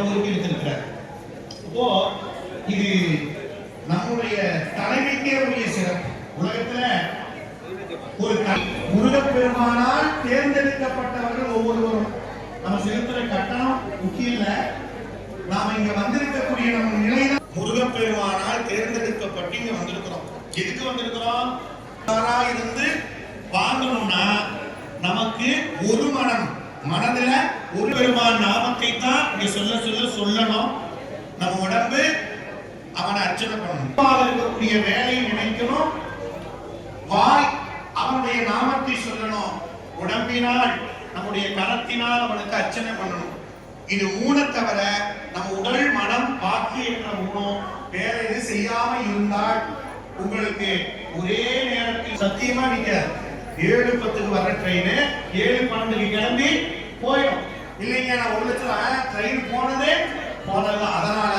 அவருக்கு எடுத்திருக்கிறார். அப்போ இது நம்முடைய தலைமைக்கே உரிய சிறப்பு. உலகத்துல ஒரு முருகப்பெருமானால் தேர்ந்தெடுக்கப்பட்டவர்கள் ஒவ்வொருவரும் நம்ம செலுத்துற கட்டணம் முக்கியம் இல்ல, நாம இங்க வந்திருக்கக்கூடிய நம்ம நிலைதான் முருகப்பெருமானால் தேர்ந்தெடுக்கப்பட்டு இங்க வந்திருக்கிறோம். எதுக்கு வந்திருக்கிறோம்? இருந்து வாங்கணும்னா நமக்கு ஒரு மனதுல ஒரு பெருமான் நாமத்தை தான் இங்க சொல்லணும். நம்ம உடம்பு அவனை அர்ச்சனை பண்ணணும், இருக்கக்கூடிய வேலையை நினைக்கணும், வாய் அவனுடைய நாமத்தை சொல்லணும், உடம்பினால் நம்முடைய கரத்தினால் அவனுக்கு அர்ச்சனை பண்ணணும். இது மூணை தவிர நம்ம உடல் மனம் வாக்கு என்ற மூணும் வேற எது செய்யாம இருந்தால் உங்களுக்கு ஒரே நேரத்தில் சத்தியமா நீங்க 7:10 வர ட்ரெயின் 7:12 கிளம்பி போயிடும். இல்லைங்க நான் 1 லட்சம் ட்ரெயின் போனதுதான். அதனால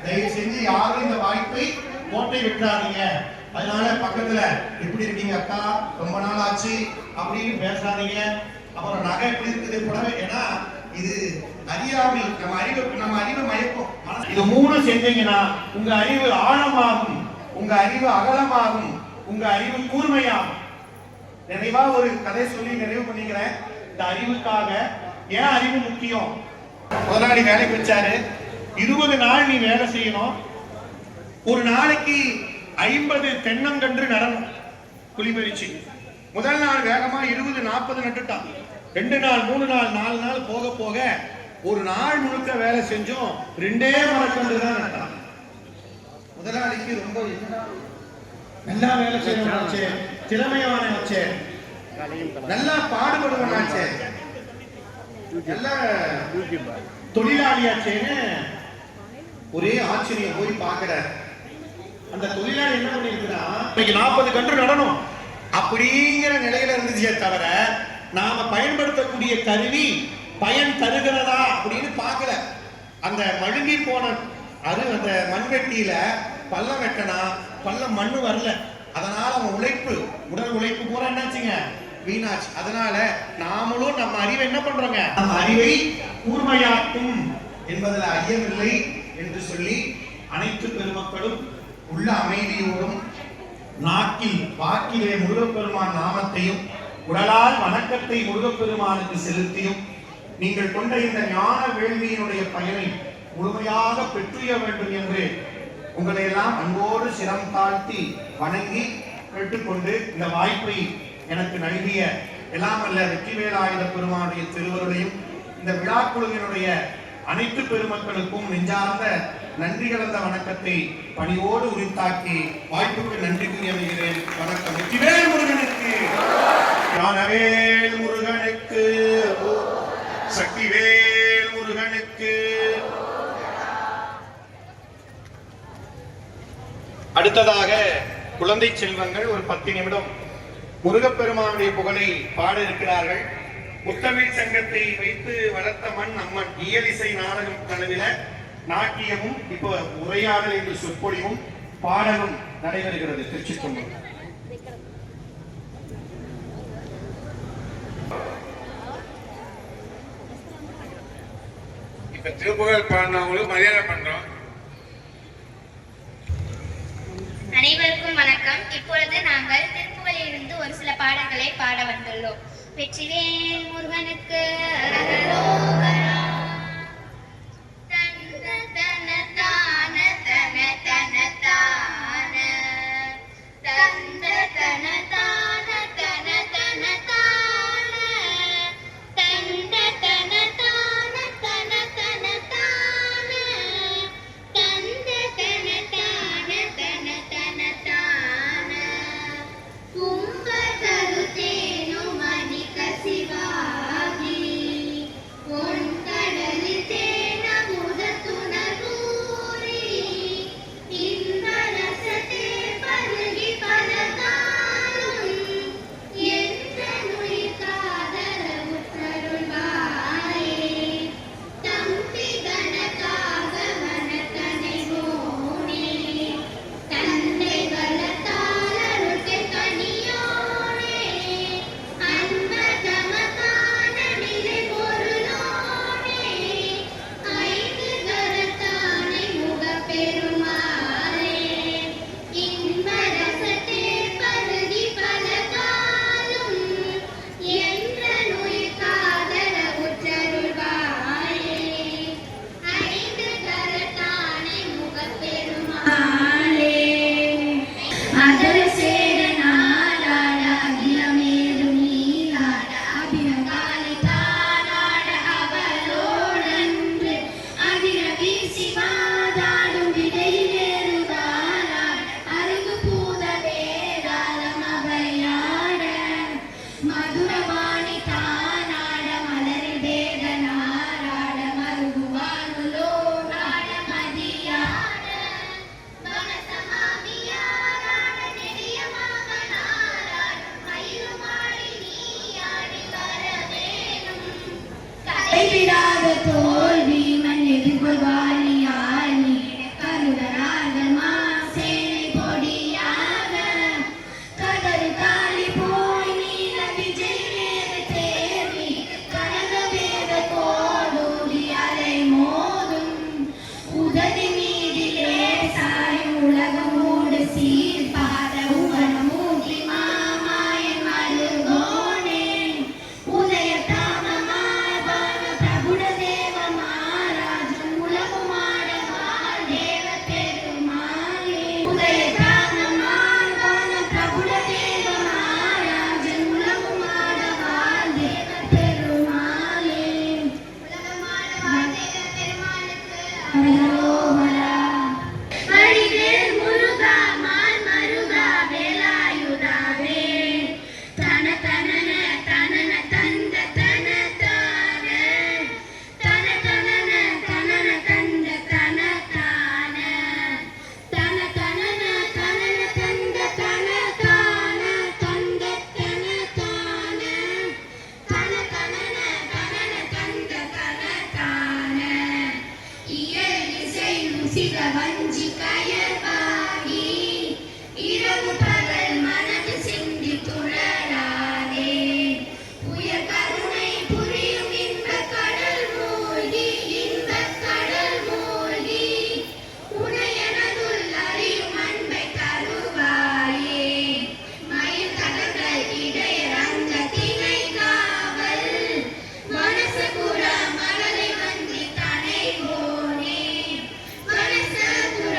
தயவு செஞ்சு யாரும் இந்த வாய்ப்பை கோட்டை விட்டுறாதீங்க. அதனால பக்கத்துல எப்படி இருக்கீங்க அக்கா, ரொம்ப நாள் ஆச்சு அப்படின்னு பேசாதீங்க. அப்புறம் நகை எப்படி இருக்குது புடவை, ஏன்னா இது அறியாமை, நம்ம அறிவு மயக்கும். இது 3 செஞ்சீங்கன்னா உங்க அறிவு ஆழமாகும், உங்க அறிவு அகலமாகும், உங்க அறிவு கூர்மையாகும். நிறைவா ஒரு கதை சொல்லி நிறைவு பண்ணிக்கிறேன். இந்த அறிவுக்காக ஏன் அறிவு முக்கியம்? முதலாளி வேலைக்கு வச்சாரு, 20 நாள் நீ வேலை செய்யணும், ஒரு நாளைக்கு 50 தென்னங்கன்று நடணும் குளிபறிச்சு. முதல் நாள் வேகமா 20-40 நட்டுட்டான். 2 நாள் 3 நாள் 4 நாள் போக போக ஒரு நாள் முழுக்க வேலை செஞ்சோம் 2 மரக்கன்று தான் நட்டான். முதலாளிக்கு ரொம்ப நல்லா வேலை செய்யணும்னாச்சே, திறமையானவனாச்சே, நல்லா பாடுபடுவனாச்சே, நல்ல தொழிலாளியாச்சேன்னு ஒரே ஆச்சரியம். போய் பார்க்கிற அந்த தொழிலாளி என்ன பண்ணிருக்கிறா, இன்னைக்கு 40 கன்று நடணும் அப்படிங்கிற நிலையில இருந்துச்சே தவிர நாம பயன்படுத்தக்கூடிய கருவி பயன் தருகிறதா அப்படின்னு பார்க்கல. அந்த மழுங்கி போன அந்த மண்வெட்டியில பள்ளம் வெட்டனா பள்ளம் மண்ணு வரல. அதனால அவன் உழைப்பு, உடல் உழைப்பு பூரா என்னாச்சுங்க, வீணாச்சு. அதனால நாமளும் நம்ம அறிவை என்ன பண்றோங்க, நம்ம அறிவை கூர்மையாக்கும் என்பதில் ஐயமில்லை என்று சொல்லி அனைத்து பெருமக்களும் உள்ள அமைதியோடும் நாக்கில் வாக்கிலே முருகப்பெருமான் நாமத்தையும் உடலால் வணக்கத்தை முருகப்பெருமானுக்கு செலுத்தியும் நீங்கள் கொண்ட இந்த ஞான வேள்வியினுடைய பயனை முழுமையாக பெற்றுய வேண்டும் என்று உங்களை எல்லாம் அன்போடு சிரம் தாழ்த்தி வணங்கி கேட்டுக்கொண்டு இந்த வாய்ப்பை எனக்கு நல்கிய எல்லாம் அல்ல வெற்றிவேலாயுத பெருமானுடைய திருவருளையும் இந்த விழா குழுவினுடைய அனைத்து பெருமக்களுக்கும் நெஞ்சார்ந்த நன்றி கலந்த வணக்கத்தை பணியோடு உரித்தாக்கி வாய்ப்புக்கு நன்றி கூறி அமைகிறேன். வணக்கம். வெற்றிவேல் முருகனுக்கு, ஞானவேல் முருகனுக்கு, சக்திவேல் முருகனுக்கு. அடுத்ததாக குழந்தை செல்வங்கள் ஒரு 10 நிமிடம் முருகப்பெருமானுடைய புகழை பாட இருக்கிறார்கள். முத்தமிழ் சங்கத்தை வைத்து வளர்த்த மண் அம்மன் இயலிசை நாடகம் கனவில நாட்டியமும் இப்போ உரையாடல் என்று சொற்பொழிவும் பாடலும் நடைபெறுகிறது திருச்சிற்றம்பலம். இப்ப திருப்புகழ் பாடினவங்களுக்கு மரியாதை பண்றோம். அனைவருக்கும் வணக்கம். இப்பொழுது நாங்கள் திருப்புகழிலிருந்து ஒரு சில பாடல்களை பாட வந்துள்ளோம். வெற்றிவேல் முருகனுக்கு அரகரோகரா. தோல்வி மனிதர்கள் வாலியாலி கருதரார்கள் மாசேனை பொடியாக கதறு தாலி போய் நீல விஜய் வேத தேவி கனக வேத கோடூடி அலை மோதும் உதவி மீதிலே சாய் உலகமோடு சீர்பாத உகனமூர்த்தி மாமாயன் மருகோனே உதய தாமமார்பான பிரபுட தேவ மகாராஜன் உலகமாடவாள் தேவ பெருமாளே உதய தாமமார்பான பிரபுட தேவ மகாராஜன் உலகமாடவாள் தேவ பெருமாளே உலகமாடவாள் தேவ பெருமாளுக்கு ஹரோஹரா மணிவேல் முருகா மால் மருகா வேலாயுதாவே தன தனன தனன தந்த தன தான தன தனன தனன தந்த தன தான தன தனன தனன தந்த தன தான தந்த தன தான தன தனன தனன தந்த தன தான இயல் இசை முசித வஞ்சி கயல்வாகி இரவு பகல் மனது சிந்தி துழலாதே உயர் கருணை புரியும் இன்பக் கடல் மூழ்கி உனையனதுள் அறியும் அன்பை தருவாயே மயில் கடற்கரை இடையரங்க திணை காவல் மனசகுர மரலை வந்தி தனை போனே மனசகுர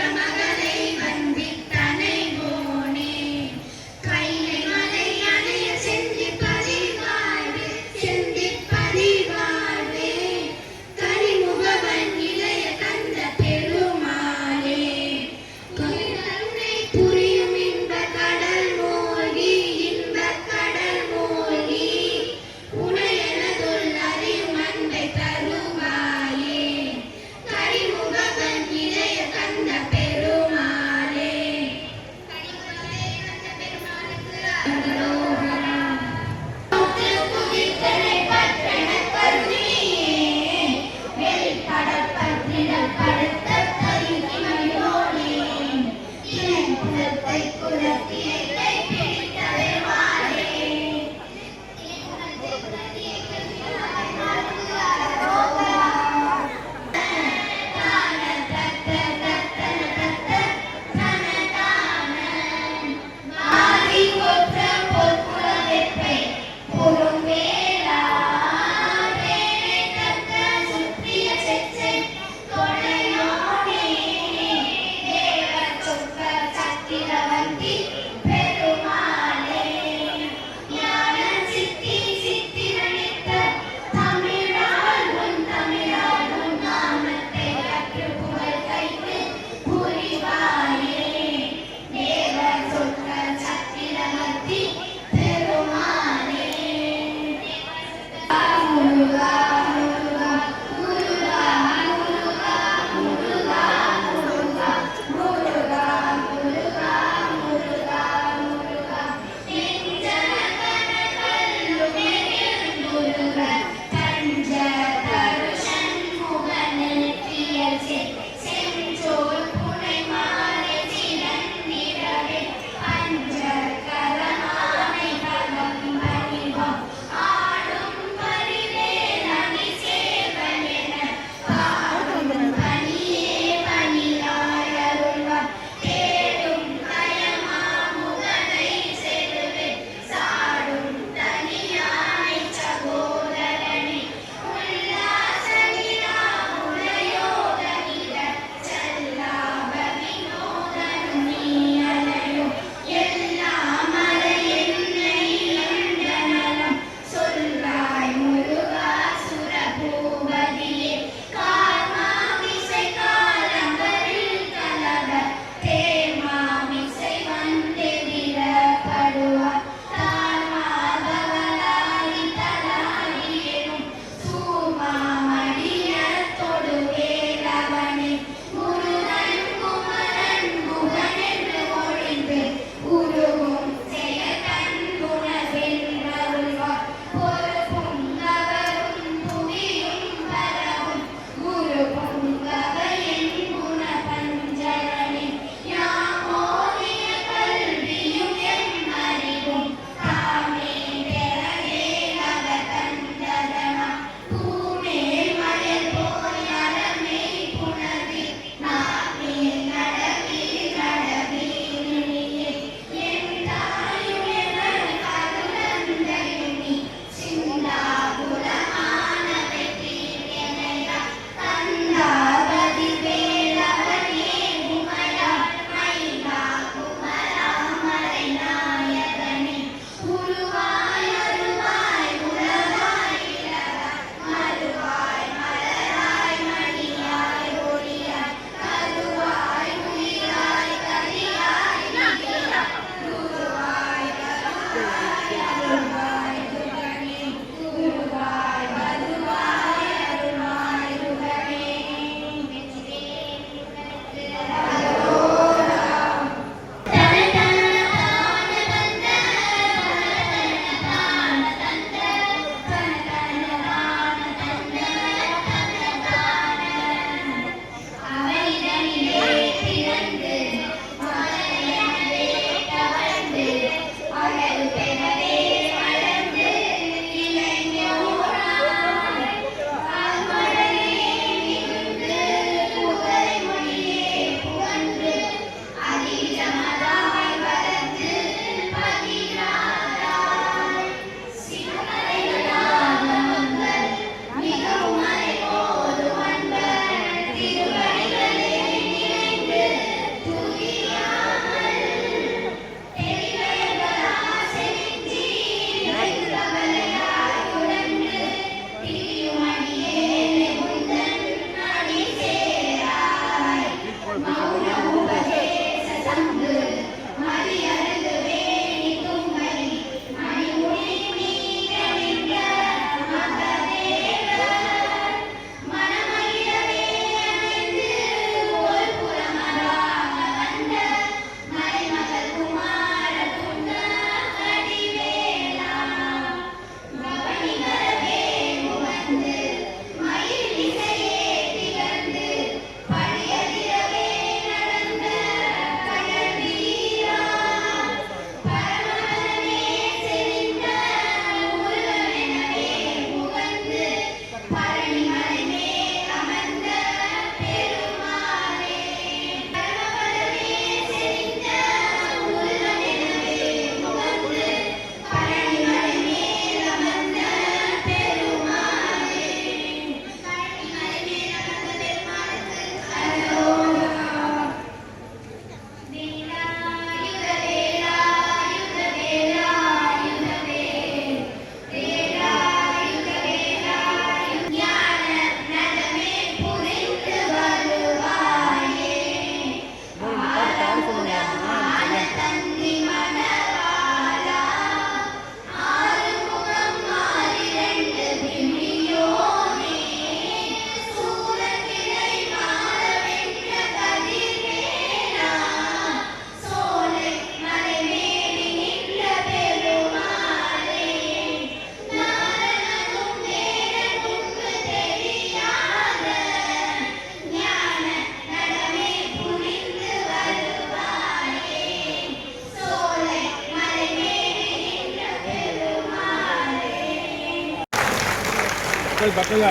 பக்கல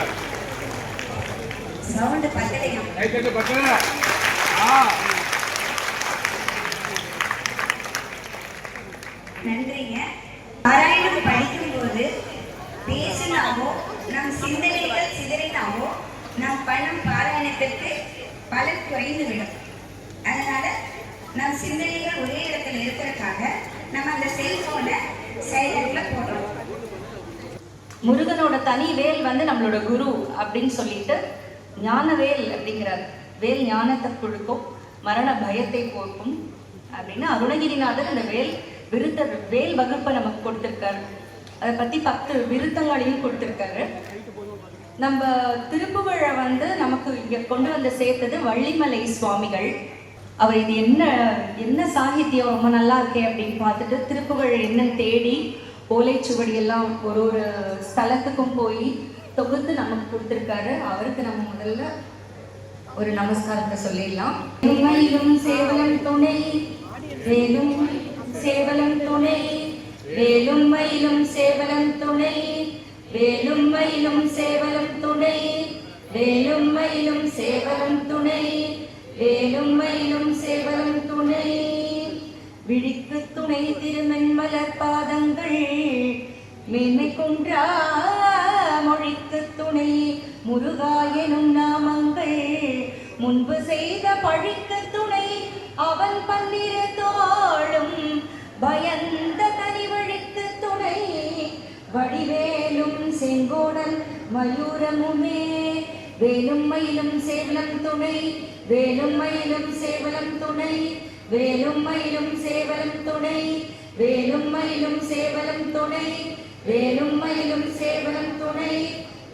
சவுண்ட் பத்தலையா? கைத்தட்டு பக்கல. நன்றிங்க. பாராயணம் படிக்கும்போது பேசினாவோ நம் சிந்தனைகள் சிதறினாவோ நம் பணம் பாராயணத்திற்கு பலன் குறைந்துவிடும். அதனால நம் சிந்தனைகள் ஒரே இடத்துல இருக்கிறதுக்காக நம்ம அந்த செல்போனை சைலண்ட்ல போடுறோம். முருகனோட தனி வேல் வந்து நம்மளோட குரு அப்படின்னு சொல்லிட்டு ஞானவேல் அப்படிங்கிறார். வேல் ஞானத்தை கொடுக்கும், மரண பயத்தை போக்கும் அப்படின்னு அருணகிரிநாதர் இந்த வேல் வகுப்பை நமக்கு கொடுத்திருக்காரு. அதை பத்தி 10 விருத்தங்களையும் கொடுத்திருக்காரு. நம்ம திருப்புகழை வந்து நமக்கு இங்க கொண்டு வந்து சேர்த்தது வள்ளிமலை சுவாமிகள். அவர் இது என்ன சாகித்யம் ரொம்ப நல்லா இருக்கே அப்படின்னு பார்த்துட்டு திருப்புகழ் என்னன்னு தேடி ஓலைச்சுவடி எல்லாம் ஒரு ஸ்தலத்துக்கும் போய் தொகுத்து நமக்கு கொடுத்துருக்காரு. அவருக்கு நம்ம முதல்ல ஒரு நமஸ்காரத்தை சொல்லிடலாம். வேலும் சேவலம் துணை, வேலும் சேவலம் துணை, வேலும் மயிலும் சேவலம் துணை, வேலும் மயிலும் சேவலம் துணை, வேலும் மயிலும் சேவலம் துணை, வேலும் மயிலும் சேவலம் துணை, விழிக்கு துணை திருமென்மலர் பாதங்கள், மேன்மை குன்றா மொழிக்கு துணை முருகா எனும் நாமங்கள், முன்பு செய்த பழிக்கு துணை அவன் 12 தோளும், பயந்த தனிவழிக்கு துணை வடிவேலும் செங்கோடன் மயூரமுமே, வேலும் மயிலும் சேவலம் துணை, வேலும் மயிலும் சேவலம் துணை, வேலும் மயிலும் சேவலம் துணை, வேலும் மயிலும் சேவலம் துணை, வேலும் மயிலும் சேவலம் துணை,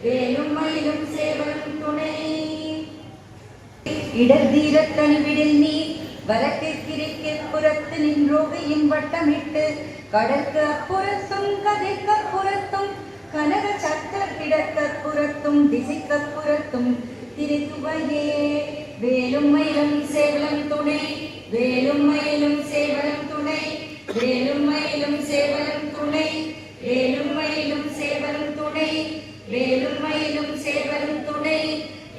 வேலும் மயிலும் சேவலம் துணை. இடர்தீரத்தனிவிடில் நீ வலக்கிற்கு புறத்து நின்றோகையின் வட்டமிட்டு, கடற்கு அப்புறத்தும் கதைக்கு அப்புறத்தும் கனக சக்கர கிடக்க புறத்தும் திசைக்கு புறத்தும் திருத்துவையே, வேலும் மயிலும் சேவலம் துணை, வேலும் மயிலும் சேவலம் துணை, வேலும் மயிலும் சேவலம் துணை, வேலும் மயிலும் சேவலம் துணை, வேலும் மயிலும் சேவலம் துணை,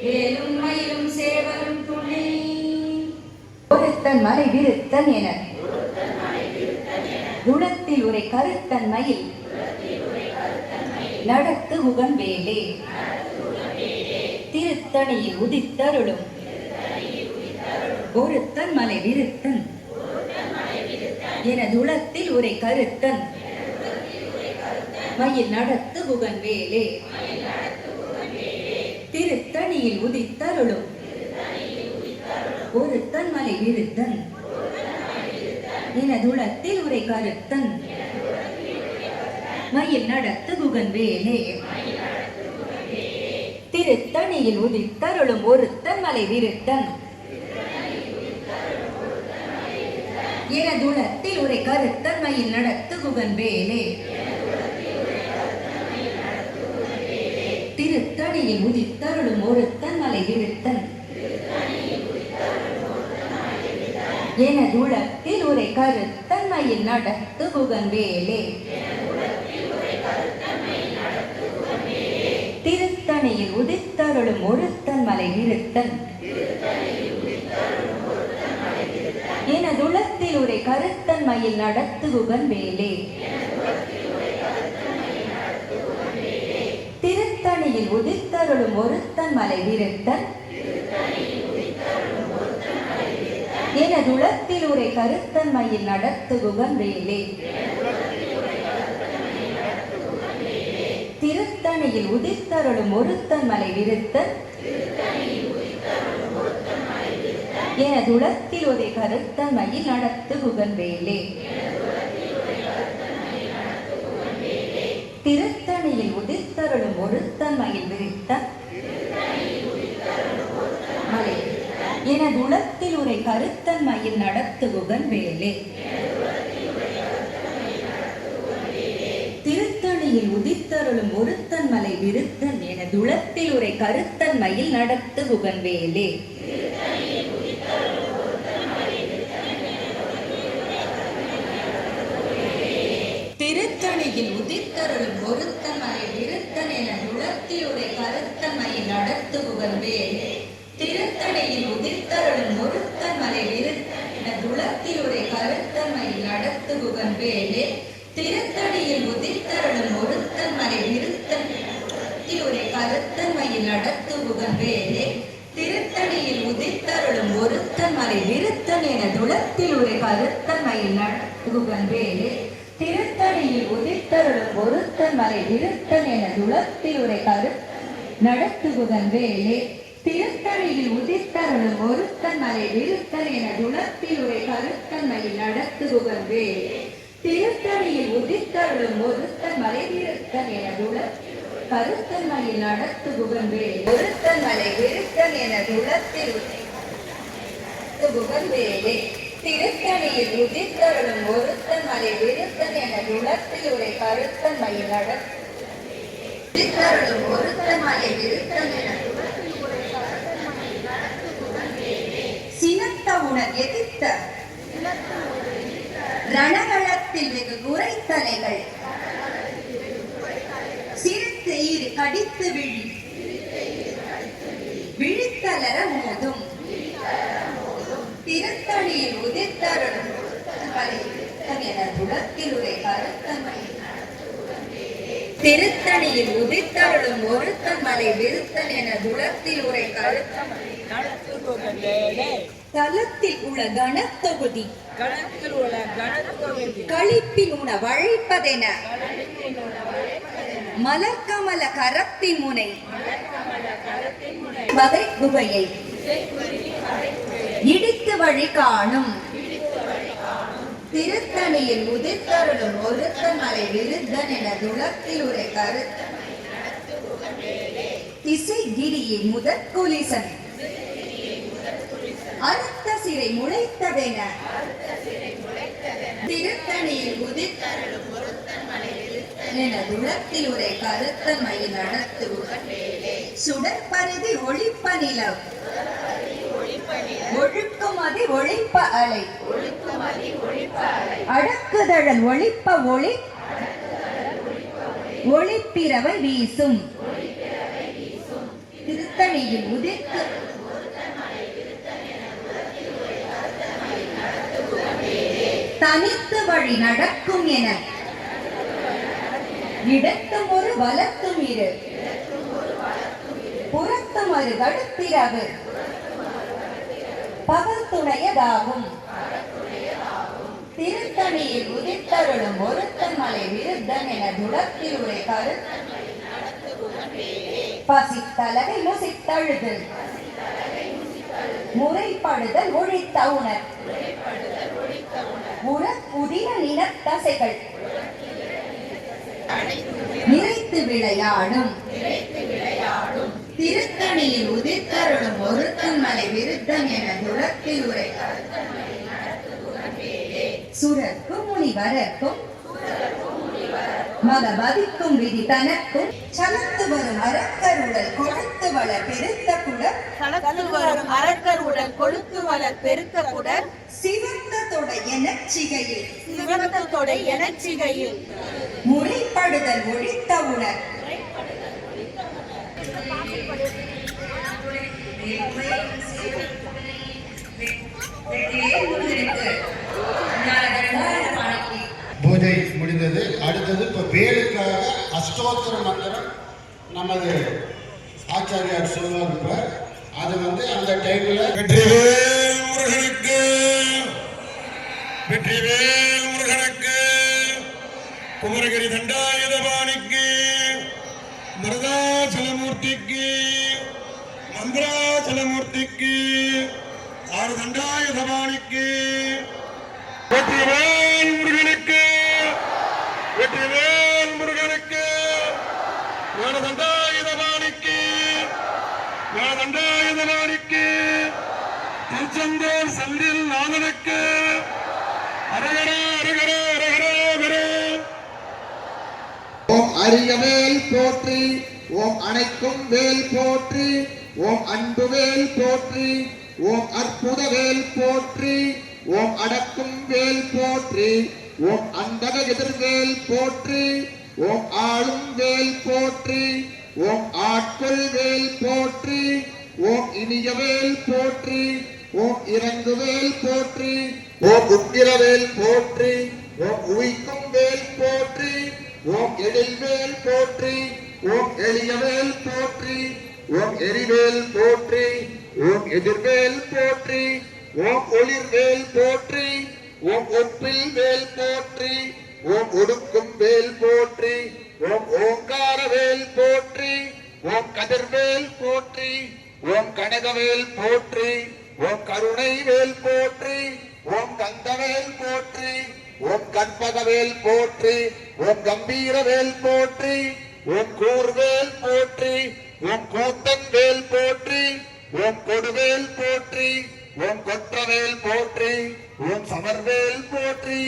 வேலும் மயிலும் சேவலம் துணை. ஒருத்தன் மலை விருத்தன் என குணத்தில் உரை கருத்தன் மயில் நடத்து உகன் வேலே, திருத்தணியில் உதித்தருளும் ஒருத்தன் மலை விருத்தன் எனது உளத்தில் உரை கருத்தன் மயில் நடத்து உகன் வேலே, திருத்தணியில் உதித்தருளும் ஒருத்தன் மலை விருத்தன் எனது உளத்தில் உரை கருத்தன் மயில் நடத்து குகன் வேலே, திருத்தணியில் உதித்தருளும் ஒருத்தன் மலை விருத்தன் எனது உளத்தில் உரை கருத்தன் மயில் நடத்து குகன் வேலே, திருத்தணியில் உதித்தருளும் ஒருத்தன் மலை விருத்தன் எனது உளத்தில் உரை கருத்தன் மயில் நடத்து குகன் வேலே, திருத்தணியில் உதித்தருளும் ஒருத்தன் மலை விருத்தன் எனது உளத்தில் உரை கருத்தன் மயில் நடத்து குகன் வேலே, திருத்தணியில் உதித்தருளும் ஒருத்தன் மலை விருத்தன் எனது உளத்தில் உரை கருத்தன் மயில் நடத்து குகன் வேலே, திருத்தணியில் உதித்தருளும் ஒருத்தன் மலை விருத்தன் எனது உளத்தில் உரை கருத்தன் மயில் நடத்து குகன் வேலே, திருத்தணியில் உதித்தருளும் ஒருத்தன் மயில் விருத்தன் மலை எனது உளத்தில் உரை கருத்தன் மயில் நடத்து குகன் வேலே, திருத்தணியில் உதித்தருளும் ஒருத்தன் மலை விருத்தன் எனது உளத்தில் உரை கருத்தன் மயில் நடத்து குகன் வேலே, திருத்தணியில் உதித்தருளும் ஒருத்தன் மலை விருத்தன் எனது உளத்தில் உரை நடத்துகுகன் வேலே திருத்தணியில் உதிர்த்தருளும் ஒருத்தன் மலை விருத்தன துளத்தில் உரை கருத்தன்மையில் நடத்துகுகன் வேலே திருத்தணியில் உதிர்த்தருளும் ஒருத்தன் மலை விருத்தன் உரை கருத்தன்மையில் நடத்துகுகன் வேலே திருத்தணியில் உதிர்த்தருளும் ஒருத்தன் மலை விருத்தன் என துளத்தில் உரை கருத்தன்மையில் நடத்துகுகன் வேலே திருத்தணியில் உதிர்த்தருளும் ஒருத்தன் மலை விருத்தன் என துளத்தில் உரை நடத்துகுகன் வேலே திருத்தணியில் உதிர்த்தருளும் ஒருத்தன் மலை விருத்தன் என துளத்தில் உரை கருத்தன்மையில் நடத்துகுகன் வேலே திருத்தணியில் உதிர்த்தருளும் ஒருத்தன் மலை விருத்தன் என கருத்தன்மையில் நடத்துகுகன் வேலே ஒருத்தன் மலை விருத்தன் என துளத்தில் நடத்துகுகன் வேலே திருத்தணியில் உதிர்த்தருளும் ஒருத்தன் மலை விருத்தன் என துளத்தில் உரை கருத்தன்மையில் உதிர்த்தருளும் ஒருத்தன் மலை விருத்தன் என சினத்த உணர் எதிர்த்த ரணகளத்தில் வெகு குறைத்தலைகள் சிரித்த ஈறு கடித்து விழித்தளர மோதும் திருத்தணியில் உதிர்த்தருளும் என துளத்தில் உரை கருத்தன்மை திருத்தணியில் உதிர்த்தருளும் ஒருத்தன் மலை விருத்தன் என துளத்தில் உரை கருத்தன்மை தலத்தில் உள்ள கணத்தொகுதி களிப்பில் உண வழைப்பதென மலர்கமல கரத்தின் முனை வகை குகையை இடித்து வழி காணும் திருத்தணியில் உதிர்த்தருளும் ஒருத்தன் மலை விருத்தன் என துளத்தில் உரை கருத்தன் திசை கிரியை முதற்குலிசன் அறுத்த சிறை முளைத்ததென திருத்தணியில் உதிர்த்தருளும் ஒருத்தன் மலை விருத்தன் என துளத்தில் உரை கருத்தன்மையில் நடத்துகுகன் சுடற்பருதி ஒளிப்ப நிலம் ஒழுக்குமதி ஒளிப்ப அலை அடக்குதழல் ஒளிப்ப ஒளி ஒளிப்பிறவை வீசும் திருத்தணியில் உதிர்த்து தனித்து வழி நடக்கும் என இடத்தும் ஒரு வலத்தும் இரு புறத்தும் ஒரு கடுப்பிரவு பகல் துணையதாகும் திருத்தணியில் உதிர்த்தருளும் ஒருத்தன் மலை விருத்தன் என துளத்தில் உரை பசித்தலகை முசித்தழுதல் முறைப்படுதல் ஒழித்த உணர் புதிய நிலத்தசைகள் நிறைத்து விளையாடும் திருத்தணியில் உதிர்த்தருளும் ஒருத்தன் மலை விருத்தன் என துளத்தில் உரை சுரக்கும் முனிவரக்கும் மகபதிக்கும் விதி தனக்கும் சலத்து வரும் அரக்கருடல் கொழுத்து வளர் பெருத்த குடர் சலத்து வரும் அரக்கருடல் கொழுத்து வளர் பெருத்த குடர் சிவந்த தொடை எனச்சிகையில் முறைப்படுதல் ஒழித்த உணர் பூஜை முடிந்தது. அடுத்தது இப்போ வேலுக்காக அஷ்டோத்திர மந்திரம் நமது ஆச்சாரியார் சொல்லுவார். இப்போ அது அந்த டைமில் வெற்றிவேல் முருகனுக்கு வெற்றிவேல் முருகனுக்கு குமரகிரி தண்டாயுதபாணிக்கு மருதாச்சலமூர்த்திக்கு மந்திராச்சலமூர்த்திக்கு ஆறு தண்டாயுதபாணிக்கு வெற்றிவேல் முருகனுக்கு வெற்றிவேல் முருகனுக்கு ஞானதண்டாயுதபாணிக்கு ஞானதண்டாயுதபாணிக்கு திருச்செந்தூர் செந்தில் நாதனுக்கு அரகர அரகர அரகர அரகர. ஓம் அரியவேல் போற்றி, ஓம் அணைக்கும் வேல் போற்றி, ஓம் அன்புவேல் போற்றி, ஓம் அற்புதவேல் போற்றி, ஓம் அடக்கும் வேல் போற்றி, ஓம் அந்தக எதிர்வேல் போற்றி, ஓம் ஆளும் வேல் போற்றி, ஓம் ஆட்கொள் வேல் போற்றி ஓம் இனியவேல் போற்றி ஓம் இறங்குவேல் போற்றி ஓம் உக்கிரவேல் போற்றி ஓம் உயிக்கும் வேல் போற்றி ஓம் எழில்வேல் போற்றி ஓம் எளியவேல் போற்றி ஓம் எரிவேல் போற்றி ஓம் எதிர்வேல் போற்றி ஓம் ஒளிர்வேல் போற்றி ஓம் ஒப்பில் வேல் போற்றி ஓம் ஒடுக்கும் வேல் போற்றி ஓம் ஓங்காரவேல் போற்றி ஓம் கதிர்வேல் போற்றி ஓம் கனகவேல் போற்றி ஓம் கருணை வேல் போற்றி ஓம் கந்தவேல் போற்றி ஓம் கற்பகவேல் போற்றி ஓம் கம்பீரவேல் போற்றி ஓம் கூர்வேல் போற்றி ஓம் கூத்தன் வேல் போற்றி ஓம் கொடுவேல் போற்றி ஓம் கொற்றவேல் போற்றி ஓம் சமர்வேல் போற்றி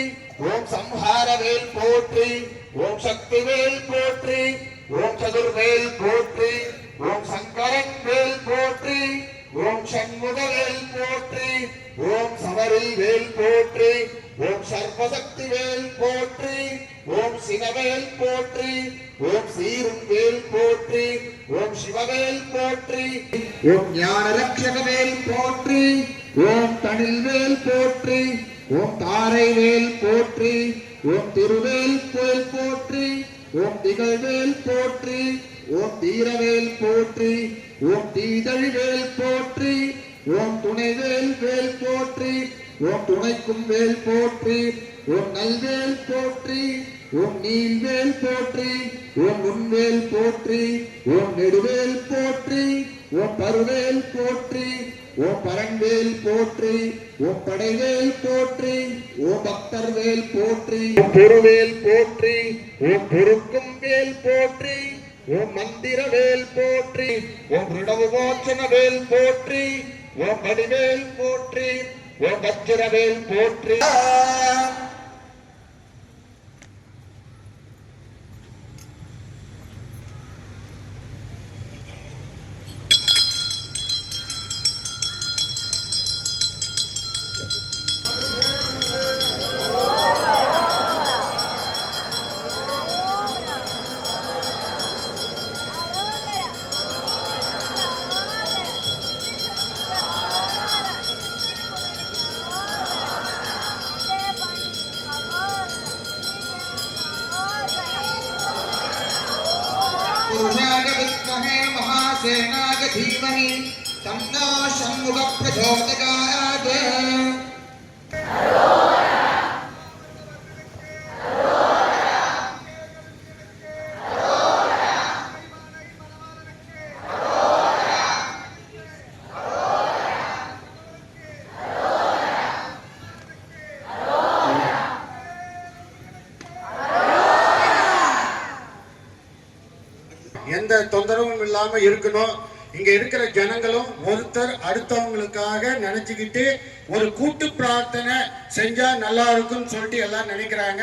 ஓம் சம்ஹாரவேல் போற்றி ஓம் சக்திவேல் போற்றி ஓம் சதுர்வேல் போற்றி ஓம் சங்கரன் வேல் போற்றி ஓம் சண்முகவேல் போற்றி ஓம் சமரில் வேல் போற்றி ஓம் சர்வசக்தி வேல் போற்றி ஓம் சிவவேல் போற்றி ஓம் சீரும் வேல் போற்றி ஓம் சிவவேல் போற்றி ஓம் ஞான ரட்சகவேல் போற்றி ஓம் தனில்வேல் போற்றி ஓம் தாரைவேல் போற்றி ஓம் திருவேல் வேல் போற்றி ஓம் திகழ்வேல் போற்றி ஓம் தீரவேல் போற்றி ஓம் தீதழிவேல் போற்றி ஓம் துணைவேல் வேல் போற்றி ஓம் துணைக்கும் வேல் போற்றி ஓம் நல்வேல் போற்றி ஓம் நீல்வேல் போற்றி ஓம் உன்வேல் போற்றி ஓம் நெடுவேல் போற்றி ஓம் பருவேல் போற்றி ஓம் பரன்வேல் போற்றி ஓம் படைவேல் போற்றி ஓம் பக்தர்வேல் போற்றி ஓம் பொருவேல் போற்றி ஓம் பொறுக்கும் வேல் போற்றி ஓம் மந்திரவேல் போற்றி ஓம் ரிடவுமோச்சன வேல் போற்றி ஓம் வடிவேல் போற்றி ஓம் வஜ்ரவேல் போற்றி महासेनाग धीमहि तन्नो षण्मुख प्रचोदयात् எந்த தொந்தரவும் இல்லாம இருக்கணும். இங்க இருக்கிற ஜனங்களும் ஒருத்தர் அடுத்தவங்களுக்காக நினைச்சுக்கிட்டு ஒரு கூட்டு பிரார்த்தனை செஞ்சா நல்லா இருக்கும்னு சொல்லிட்டு எல்லாம் நினைக்கிறாங்க.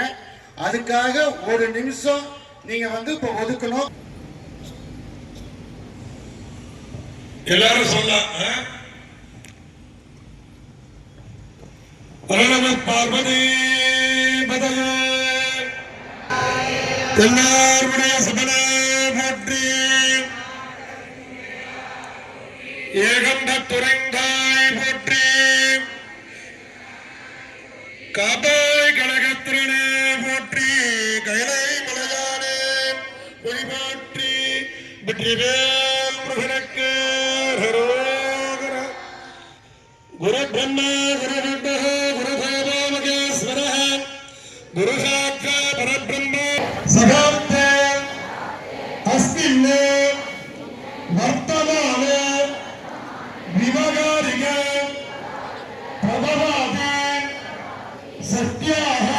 அதுக்காக ஒரு நிமிஷம் நீங்க இப்ப ஒதுக்கணும். எல்லாரும் சொல்லலாம். பார்வதி பதவே எல்லாருடைய சபலே போற்றி ஏகண்ட துறைந்தாய் போற்றி காபாய் கனகத்திரனே போற்றி கைலை மலையானே வழிபாற்றி வெற்றிவேல் முருகனுக்கு ஹரோகர குரு பிரம்மா குரு விஷ்ணு குரு தேவோ மகேஸ்வர குரு சாட்சா பரபிரம்ம சகாப்தே அஸ்மின்னே வர்த்தமானே விவகாரிகே பிரபவாதே சத்யாக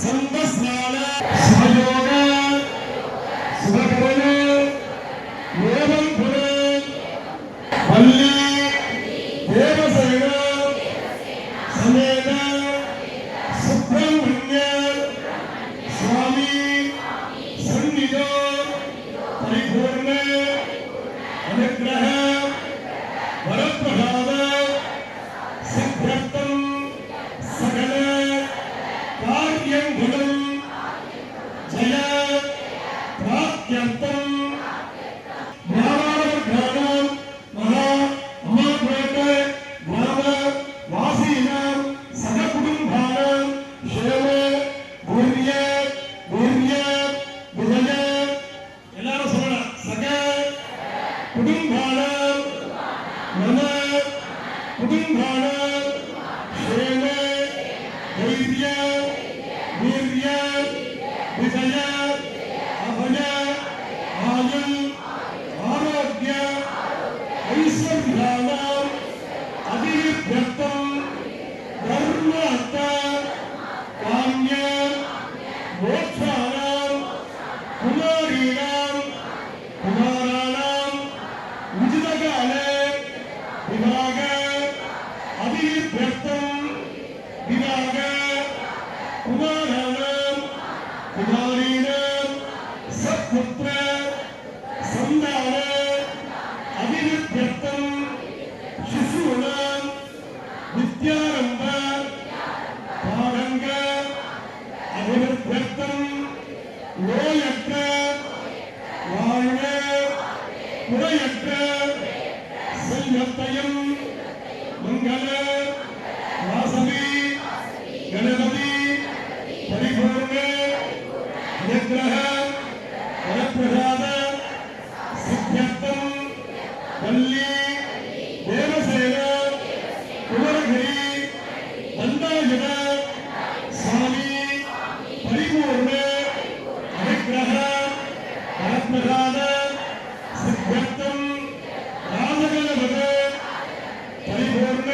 சந்தஸ்நான சுபயோக சுபகரண ஏவம் புரே வல்லி தேவசேன சமேத சுப்பிரமணிய சுவாமி சந்நிதோ பரிபூர்ண அனுக்கிரக வரப்பிரசாத சித்தர்த்தம் சகல காரியங்களும் ஜய பிராப்தியர்த்தம் குடும்பானாம் நம குடும்பானாம் சேம தைரிய வீரிய விஜய அபய ஆயுள் ஆரோக்கிய ஐஸ்வர்யானாம் அதிவித்யர்த்தம் தர்ம காமிய மோட்சானாம் குமாரீனாம் குமாராணாம் உஜிதகாலே விவாக அதிவித்யர்த்தம் விவாக குமாராணாம் குமாரீனாம் சத்புத்திர சந்தான அதிவித்யர்த்தம் शिशूनां विद्यारंभ पारंग अभिवृद्ध्यर्थं लोयत्र वाण्य पुरयत्र संयत्तयं मंगल वासवी गणपति परिपूर्ण अनुग्रह वरप्रसाद सिद्ध्यर्थं वल्ली देवसेन कुमरगिरी दंडायुध स्वामी परिपूर्ण अनुग्रह वरप्रसाद सिद्ध्यर्थं राजगणपत परिपूर्ण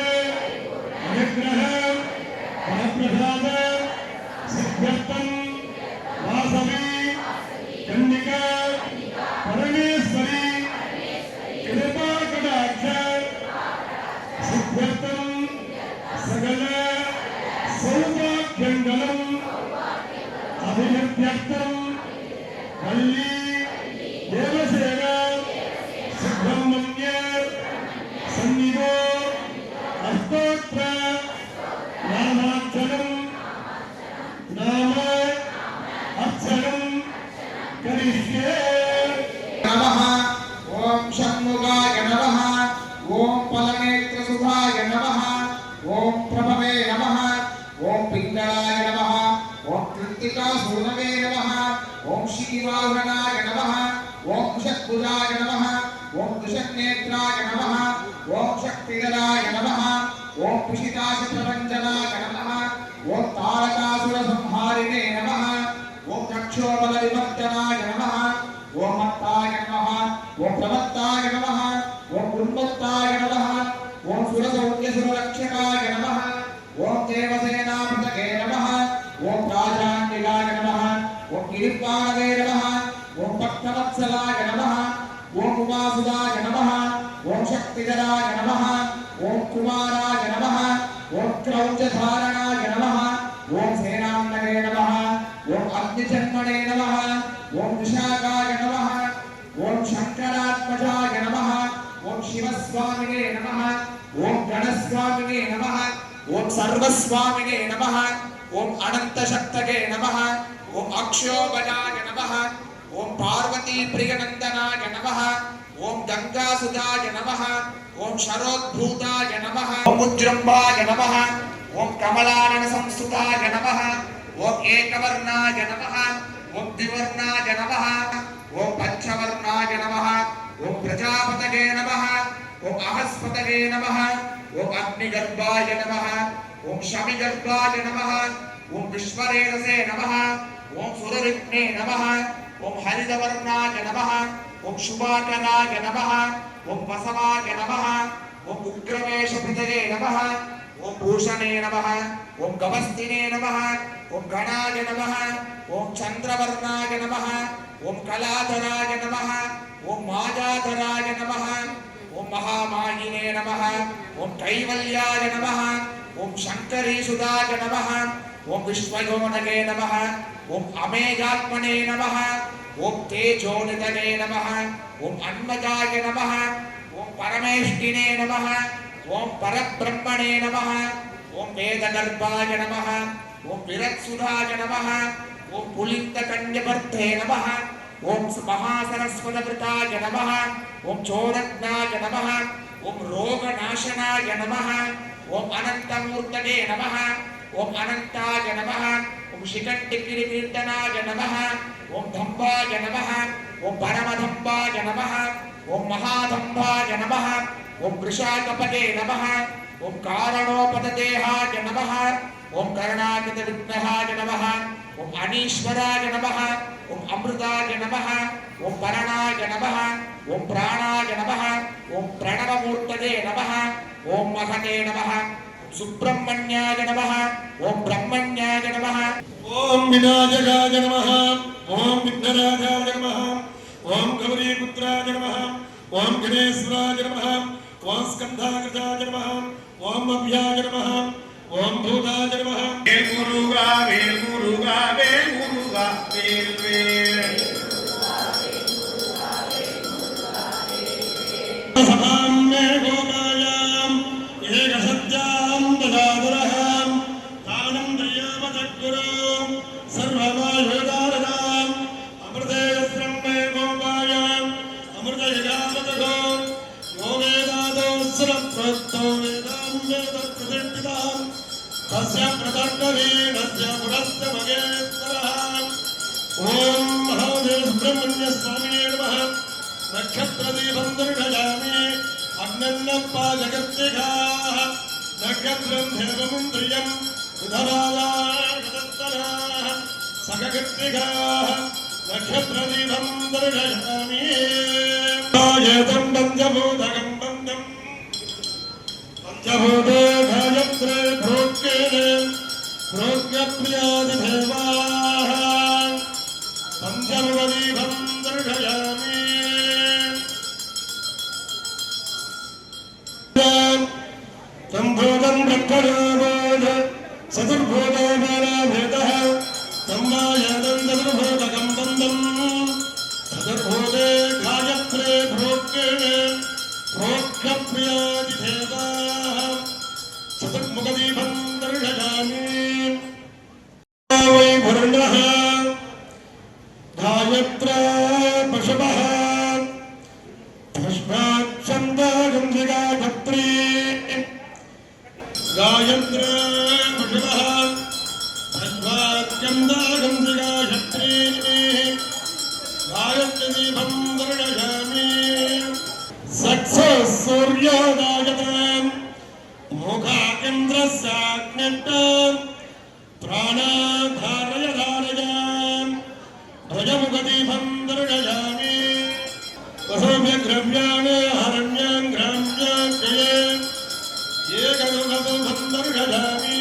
अनुग्रह वरप्रसाद सिद्ध्यर्थं वासवी कन्निका परमेश्वरी कृपा कटाक्ष सिद्ध्यर्थं सकल सौभाग्यमंगलम् अभिवृद्ध्यर्थं वल्ली देवसेन सुब्रह्मण्य सन्निधो अष्टोत्तर नामार्चनं नाम अर्चनं करिष्ये नमः ओम षण्मुखाय नमः ओम फलनेत्रसुधाय नमः ओम प्रभवे नमः ओम पिंगलाय नमः ओम कृत्तिकासूर्णवे नमः ओम श्रीवाहनाय नमः ओम षट्भुजाय नमः ओम दुषन्नेत्राय नमः ओम शक्तिधराय नमः ओम पिशिताशप्रभञ्जनाय नमः ओम तारकासुरसंहारिणे नमः ओम रक्षोबलविवर्जनाय नमः ओम मत्ताय नमः ओम प्रमत्ताय नमः ओम उन्मत्ताय नमः ओम सुरसौख्यसुररक्षकाय नमः ओम देवसेनापतये नमः ओम राजान्विकाय नमः ओम गिरिपादये नमः ओम भक्तवत्सलाय नमः ओम उमासुदाय नमः ओम शक्तिधराय नमः ओम कुमाराय नमः ओम क्रौञ्चधारणाय नमः ओम सेनान्नगे नमः ओम अग्निजन्मणे नमः ओम विशाखाय नमः ओम शंकरात्मजाय नमः ओम शिवस्वामिने नमः ओम गणस्वामिने नमः ओम सर्वस्वामिने नमः ओम अनंतशक्तगे नमः ओम अक्षोभजाय नमः ओम पार्वती प्रियनंदनाय नमः ओम गंगासुदाय नमः ओम शरोद्भूताय नमः ओम उज्जृंभाय नमः ओम कमलानन संस्तुताय नमः ओम एकवर्णाय नमः ओम द्विवर्णाय नमः ओम पंचवर्णाय नमः ओम प्रजापतये नमः ओम अहस्पतये नमः ओम अग्निगर्भाय नमः ओम शमिगर्भाय नमः ओम विश्वरेतसे नमः ओम सुररिक्ने नमः ओम हरितवर्णाय नमः ओम शुभाकराय नमः ओम वसवाय नमः ओम उग्रवेशपतये नमः ओम भूषणे नमः ओम गवस्तिने नमः ओम गणाय नमः ओम चंद्रवर्णाय नमः ओम कलाधराय नमः ओम मायाधराय नमः ओम महामायिने नमः ओम कैवल्याय नमः ओम शंकरीसुदाय नमः ओम विश्वयोनगे नमः ओम अमेयात्मने नमः ओम तेजोनितगे नमः ओम अन्मजाय नमः ओम परमेष्टिने नमः ओम परब्रह्मणे नमः ओम वेदगर्भाय नमः ओम विरत्सुधाय नमः ओम पुलिन्दकन्यवर्धे नमः ओम महासरस्वतवृताय नमः ओम चोरज्ञाय नमः ओम रोगनाशनाय नमः ओम अनंतमूर्तये नमः ओम अनंताय नमः ओम शिखण्डिगिरिकीर्तनाय नमः ओम धम्बाय नमः ओम परमधम्बाय नमः ओम महाधम्बाय नमः ओम वृषाकपते नमः ओम कारणोपदेहाय नमः ओम कर्णाकृत विघ्नहाय नमः ओम अनीश्वराय नमः ओम अमृताय नमः ओम परणाय नमः ओम प्राणाय नमः ओम प्रणवमूर्तये नमः ओम महते नमः सुब्रह्मण्याय नमः ओम ब्रह्मण्याय नमः ओम विनायकाय नमः ओम विघ्नराजाय नमः ओम गौरीपुत्राय नमः ओम गणेश्वराय नमः ओम स्कंधाकृताय नमः ओम अभ्याय नमः ओम भूताय नमः வேல் முருகா வேல் முருகா வேல் முருகா வேல் வேல் सभां मे गोमायाम् एकसत्यां ददातुरहं तानं त्रयामजगुरुं सर्वमायुधारदाम् अमृतेयस्रं मे गोमायाम् अमृतयगामतगो यो वेदादो सुरप्रोक्तो वेदां वेदप्रतिष्ठितां तस्य प्रतर्कवीणस्य पुरस्य मगेश्वरः ॐ महादेव सुब्रह्मण्य स्वामिने नमः नक्षत्रदीपं दर्शयामि अग्नन्नप्पा जगत्तिकाः नक्षत्रं देवमुन्द्रियं बुधबालाः सककृत्तिकाः नक्षत्रदीपं दर्शयामि एतं पञ्चभूतकं बन्धं पञ्चभूतो गायत्रे भोक्येन भोग्यप्रियादिदेवाः पञ्चभुवदीपं दर्शयामि संभूतं ब्रह्मणामोद चतुर्भूतो बालाभेदः संवायादं चतुर्भूतकं बन्धं चतुर्भूते गायत्रे भोक्येन भोग्यप्रियादिदेवाः चतुर्मुखदीपं दर्शयामि वै वरुणः गायत्रा पशवः पुष्पाक्षन्दागन्धिकाक्षत्री गायत्रा पशवः पुष्पाक्षन्दागन्धिकाक्षत्री गायत्रीदीपं दर्शयामि सूर्योदायताम् मुखाकेन्द्रस्याग्निष्टाम् प्राणाधारय धारयाम् ध्वजमुखदीपं दर्शयामि वसोभ्यद्रव्याणि हरण्यां ग्राम्यां जये एकदुःखदुःखं दर्शयामि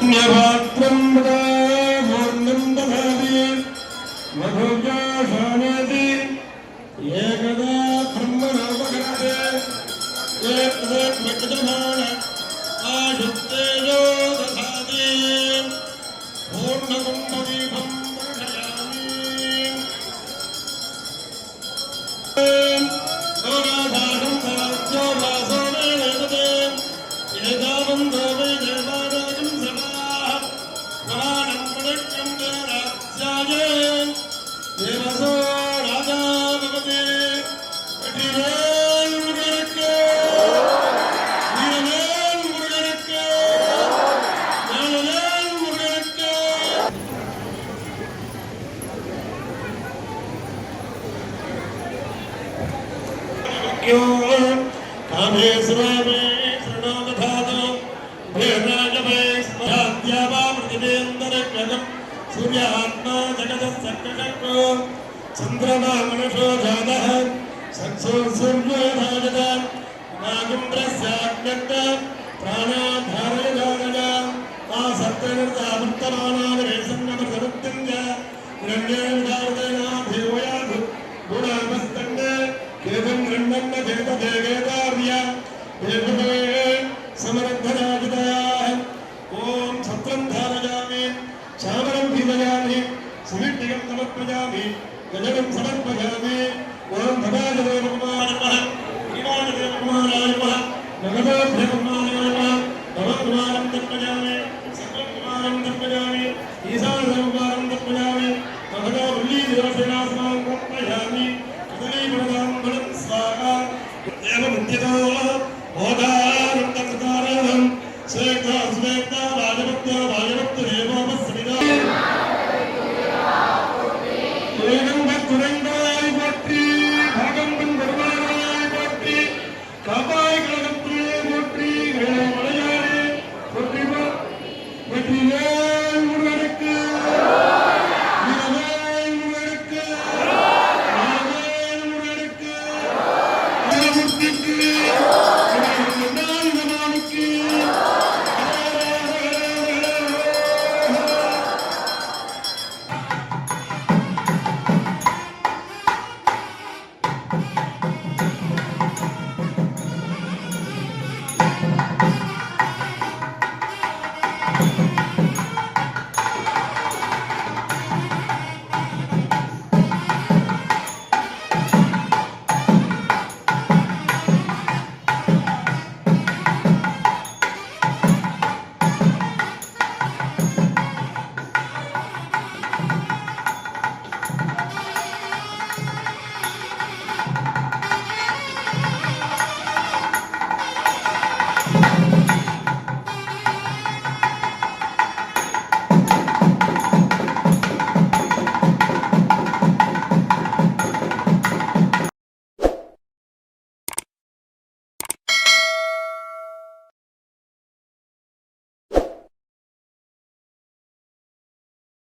पुण्यपात्रं पूर्णं ददाति मधुजाशानेति एकदा ब्रह्मणोपकरते एकदा आयुक्तेजो दधाति पूर्णकुम्भदीपं दर्शयामि गौराभाषं साध्यो वासो मे वेदते एतावन्तो वै देवानागं सभाः पुराणं पुणक्यं देवराज्याय देवसो राजा भवति வெற்றிவேல் முருகனுக்கு வீரவேல் முருகனுக்கு ஞானவேல் முருகனுக்கு कामेश्वरामे शरणोदधातो भेदाजमे स्मराद्यावामृतिवेन्दरग्रगं सूर्यात्मा जगदस्सर्गशक्रो चन्द्रमा मनुषो जातः सत्सो सूर्योधायत नागेन्द्रस्याग्नक्त प्राणाधारयदानय आसक्तनिर्दावर्तमानानिवेशन्नमृतमुत्तिञ्च हिरण्येन्द्रार्देनाभिवयाधु गुणामस्तन्ने केतुं गृह्णन्न केतदेवेदार्य भेदवे समरद्धराजिताः ॐ छत्रं धारयामि चामरं पीदयामि सुविट्टिकं समर्पयामि गजनं समर्पयामि ॐ भवाजदेवकुमाराय नमः श्रीवाजदेवकुमाराय नमः नगदोभ्यकुमाराय नमः भवकुमारं तर्पयामि सर्वकुमारं तर्पयामि ईशानदेवकुमारं तर्पयामि भगवो கதலி பலதாம்பலம் ஸ்வாகா தேவ முத்தியதோ ஓதா